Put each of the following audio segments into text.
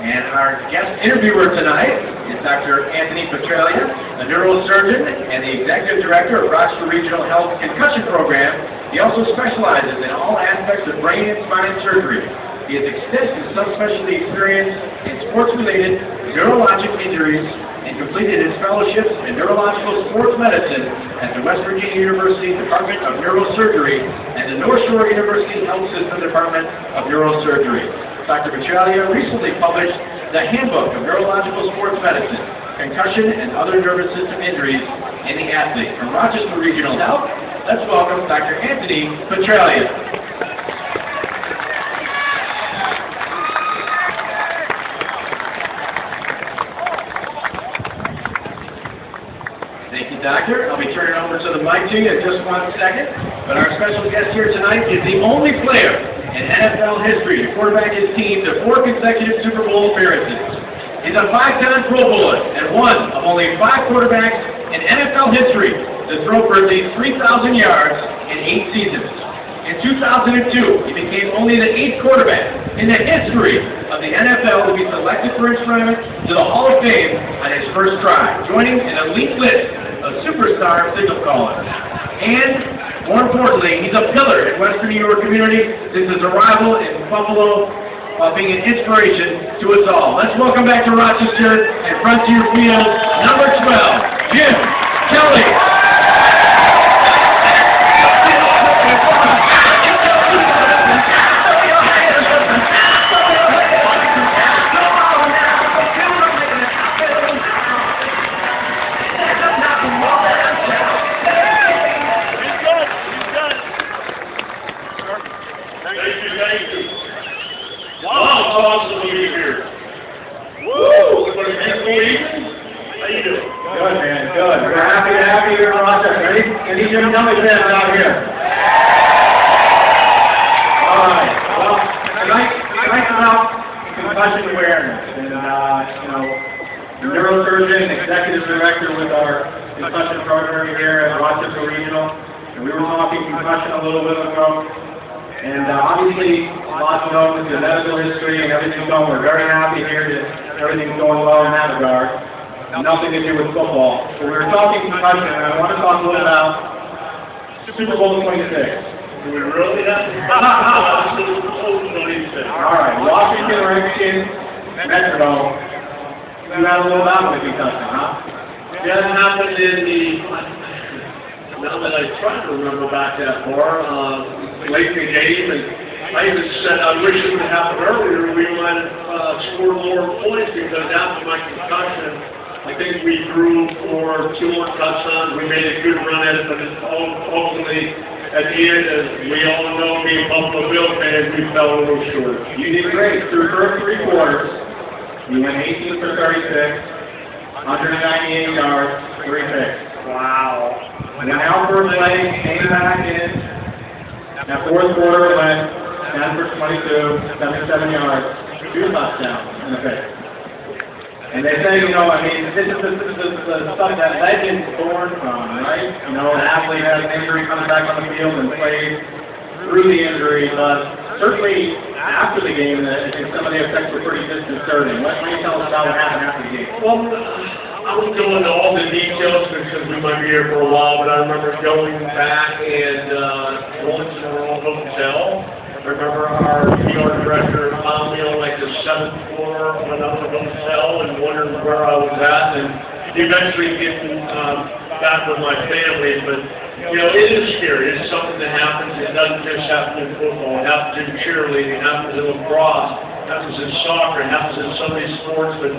And our guest interviewer tonight is Dr. Anthony Petralia, a neurosurgeon and the Executive Director of Rochester Regional Health Concussion Program. He also specializes in all aspects of brain and spine surgery. He has extensive subspecialty experience in sports-related neurologic injuries and completed his fellowships in neurological sports medicine at the West Virginia University Department of Neurosurgery and the North Shore University Health System Department of Neurosurgery. Dr. Petralia recently published the Handbook of Neurological Sports Medicine, Concussion and Other Nervous System Injuries in the Athlete. From Rochester Regional Health, let's welcome Dr. Anthony Petralia. Thank you, Doctor. I'll be turning over to the mic to you in just 1 second. But our special guest here tonight is the only player in NFL history to quarterback his team to 4 consecutive Super Bowl appearances. He's a 5-time Pro Bowler and one of only 5 quarterbacks in NFL history to throw for at least 3,000 yards in 8 seasons. In 2002, he became only the 8th quarterback in the history of the NFL to be selected for enshrinement to the Hall of Fame on his first try, joining an elite list of superstar signal callers. And, more importantly, he's a pillar in Western New York community since his arrival in Buffalo, being an inspiration to us all. Let's welcome back to Rochester and Frontier Field, number 12, Jim Kelly. Awesome to be here. Woo! Everybody beautiful evening? How you doing? Good, man. Good. We're happy to have you here in Rochester. Any Jim Kelly fans out here? All right. Well, tonight's about concussion awareness. And, neurosurgeon, executive director with our concussion program here at Rochester Regional. And we were talking concussion a little bit ago. And obviously, lots of know the medical history and everything's going. We're very happy here that everything's going well in that regard. Nothing to do with football. So we were talking concussion, and I want to talk a little about Super Bowl 26. Do we really have to Super Bowl 26? All right, Washington Redskins, Metrodome. You had a little bout with concussion, huh? Yeah, it happened in the... Now that I try to remember back that far, late in the game, and I even said I wish it would have happened earlier. We might have scored more points because after my concussion, I think we threw for 2 more touchdowns. We made a good run at it, but ultimately, at the end, as we all know, being Buffalo Bills fans, we fell a little short. You did great. Through the first 3 quarters, you went 18 for 36, 198 yards, 3 picks. Wow. Went out for a play, came back in. That 4th quarter went 10 for 22, 77 yards, 2 touchdowns, and a pick. And they say, this is the stuff that legends born from, right? An athlete has an injury, comes back on the field and plays through the injury, but certainly after the game, I think some of the effects were pretty disconcerting. Why don't you tell us about what happened after the game? Well, I won't go into all the details because we might be here for a while, but I remember going back and going to the Royal Hotel. I remember our PR director found me on like the 7th floor of another hotel and wondering where I was at, and eventually getting back with my family. But, it is scary. It's something that happens. It doesn't just happen in football. It happens in cheerleading. It happens in lacrosse. It happens in soccer. It happens in so many sports. But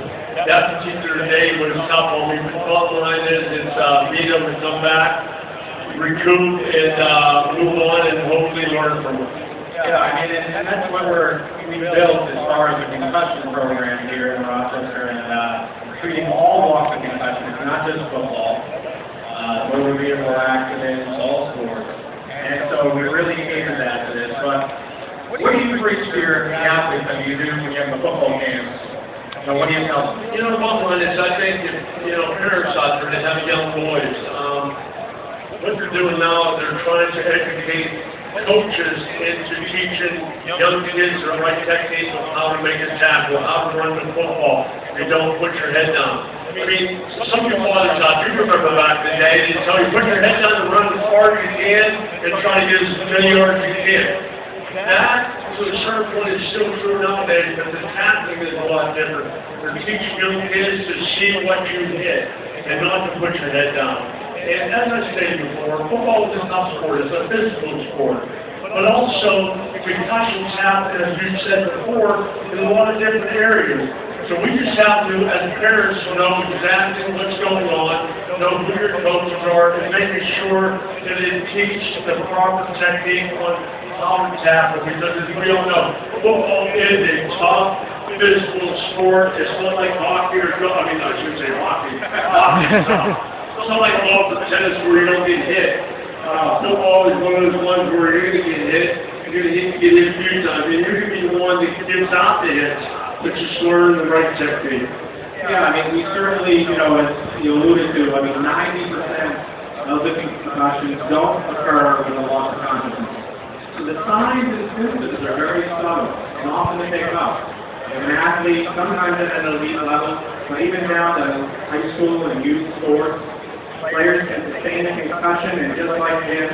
that particular day was tough on me. The bottom line is being able to come back, recoup, and move on and hopefully learn from it. Yeah, and that's what we built as far as the concussion program here in Rochester, and treating all walks of concussion. It's not just football, motor vehicle accidents, all sports. And so we really cater that to this. But what do you preach to your athletes that you do when you have a football game? What do you tell them? The bottom line is, I think, parents out there that have young boys, what they're doing now, they're trying to educate coaches into teaching young kids the right technique of how to make a tackle, how to run the football, and don't put your head down. I mean, some people on the top, you remember back in the day, they tell you, put your head down and run as hard as you can, and try to get as many yards as you can. That, to a certain point, is still true nowadays, but the tackling is a lot different. They're teaching young kids to see what you hit, and not to put your head down. And as I stated before, football is not sport, it's a physical sport. But also, concussions happen, as you said before, in a lot of different areas. So we just have to, as parents, know exactly what's going on, know who your coaches are, and making sure that they teach the proper technique on how to tackle. Because as we all know, football is a tough physical sport. It's not like hockey or I shouldn't say hockey. Hockey is tough. It's not like golf or tennis where you don't get hit. Football is one of those ones where you're going to get hit. You're going to get hit a few times. And you're going to be the one that gives out the hits, but just learn the right technique. Yeah, we certainly, as you alluded to, 90% of the concussions don't occur with a loss of consciousness. So the signs and symptoms are very subtle and often they pick up. If an athlete, sometimes at an elite level, but even down to high school and youth sports, players can sustain a concussion and just like him,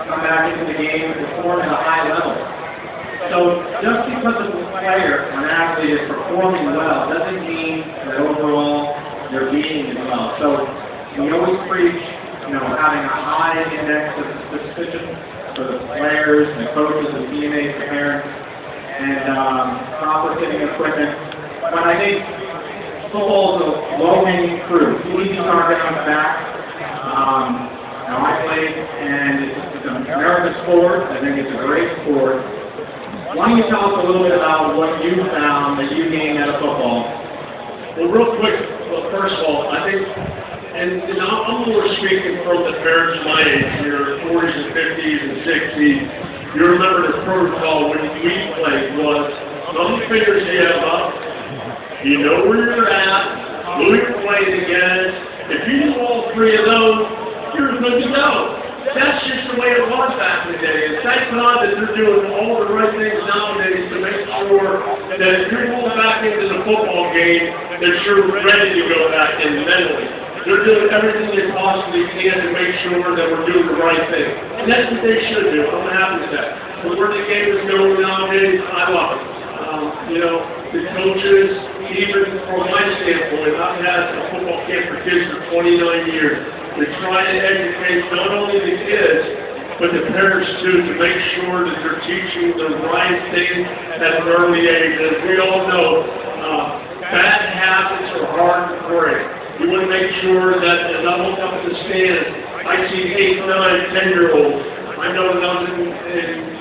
come back into the game and perform at a high level. So just because a player, an athlete, is performing well doesn't mean that overall they're being as well. So we always preach, having a high index of suspicion for the players, the coaches, the teammates, the parents, and proper fitting equipment. But I think football is a low-hanging fruit. Easy target on the back. I played, and it's an American sport. I think it's a great sport. Why don't you tell us a little bit about what you found that you gained out of football? Well, real quick, first of all, I think, and I'm more speaking from the parents my age, your 40s and 50s and 60s. You remember the protocol when we played was, thumb fingers you have up, you know where you're at, who you're playing against. If you do all three of those, you're good to go. That's just the way it was back in the day. And thank God that they're doing all the right things nowadays to make sure that if you're going back into the football game, that you're ready to go back in mentally. They're doing everything they possibly can to make sure that we're doing the right thing. And that's what they should do. I'm happy with that. But where the game is going nowadays, I love it. The coaches, even from my standpoint, I've had a football camp for kids for 29 years. They're trying to educate not only the kids, but the parents too, to make sure that they're teaching the right thing at an early age. As we all know, bad habits are hard to break. We want to make sure that as I look up at the stands, I see 8, 9, 10-year-olds. I know that I was in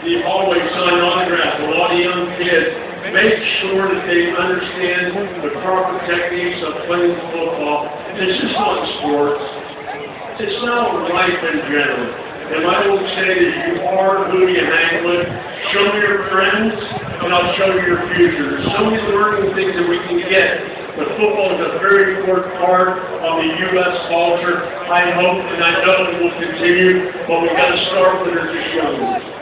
the hallway signing autographs, a lot of young kids. Make sure that they understand the proper techniques of playing football. It's just not sports. It's not life in general. And I will say that you are who you hang with. Show me your friends, and I'll show you your future. There's so many learning things that we can get. But football is a very important part of the U.S. culture. I hope and I know it will continue, but we've got to start when they're just young.